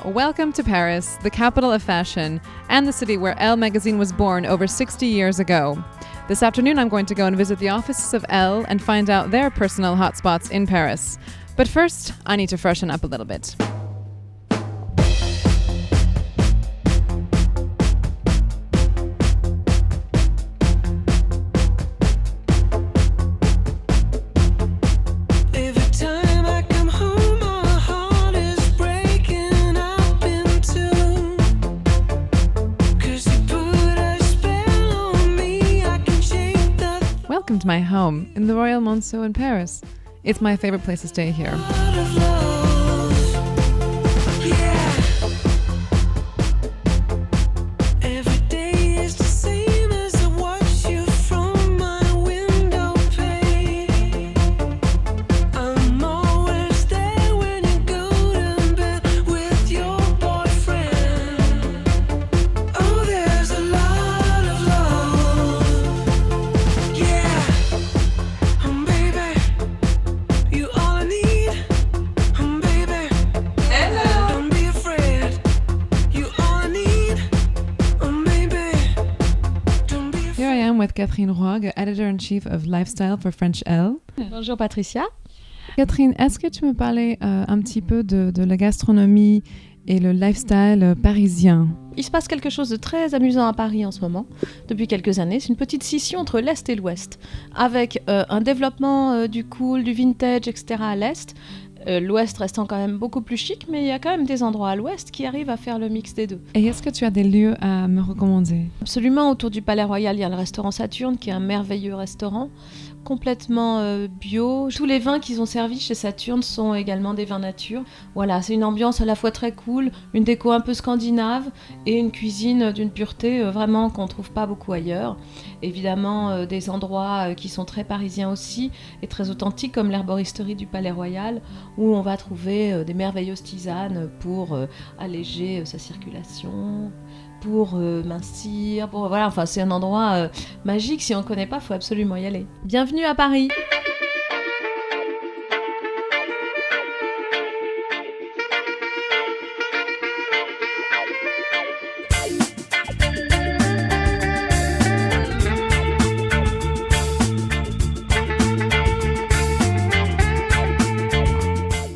welcome to Paris, the capital of fashion, and the city where Elle magazine was born over 60 years ago. This afternoon, I'm going to go and visit the offices of Elle and find out their personal hotspots in Paris. But first, I need to freshen up a little bit. Welcome to my home in the Royal Monceau in Paris. It's my favorite place to stay here. With Catherine Roig, editor-in-chief of Lifestyle for French Elle. Bonjour Patricia. Catherine, est-ce que tu me parlais un petit peu de la gastronomie et le lifestyle parisien? Il se passe quelque chose de très amusant à Paris en ce moment, depuis quelques années. C'est une petite scission entre l'Est et l'Ouest, avec un développement du cool, du vintage, etc. à l'Est. L'Ouest restant quand même beaucoup plus chic, mais il y a quand même des endroits à l'Ouest qui arrivent à faire le mix des deux. Et est-ce que tu as des lieux à me recommander? Absolument, autour du Palais Royal, il y a le restaurant Saturne, qui est un merveilleux restaurant, complètement bio. Tous les vins qu'ils ont servis chez Saturne sont également des vins nature. Voilà, c'est une ambiance à la fois très cool, une déco un peu scandinave et une cuisine d'une pureté vraiment qu'on ne trouve pas beaucoup ailleurs. Évidemment, des endroits qui sont très parisiens aussi et très authentiques, comme l'herboristerie du Palais Royal, où on va trouver des merveilleuses tisanes pour alléger sa circulation, pour mincir, voilà, enfin c'est un endroit magique. Si on ne connaît pas, il faut absolument y aller. Bienvenue à Paris.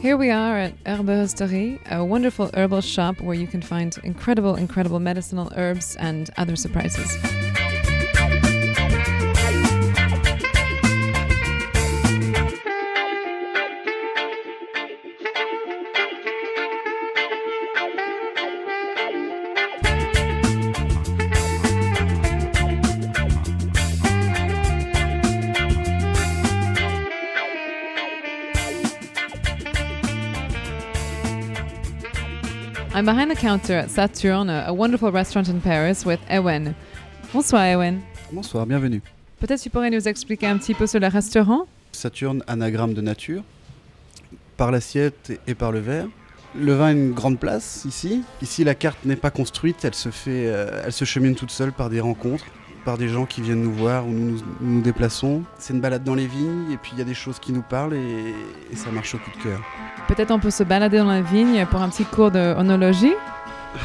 Here we are at Herboristerie, a wonderful herbal shop where you can find incredible medicinal herbs and other surprises. I'm behind the counter at Saturne, a wonderful restaurant in Paris, with Ewen. Bonsoir Ewen. Bonsoir, bienvenue. Peut-être tu pourrais nous expliquer un petit peu sur le restaurant? Saturne, anagramme de nature, par l'assiette et par le verre. Le vin a une grande place ici. Ici, la carte n'est pas construite, elle se chemine toute seule par des rencontres, par des gens qui viennent nous voir où nous nous déplaçons. C'est une balade dans les vignes et puis il y a des choses qui nous parlent et ça marche au coup de cœur. Peut-être on peut se balader dans la vigne pour un petit cours d'onologie?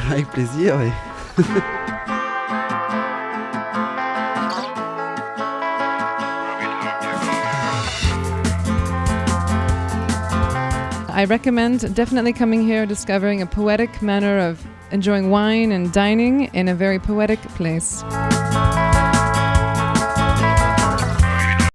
Avec plaisir, oui. I recommend definitely coming here, discovering a poetic manner of enjoying wine and dining in a very poetic place.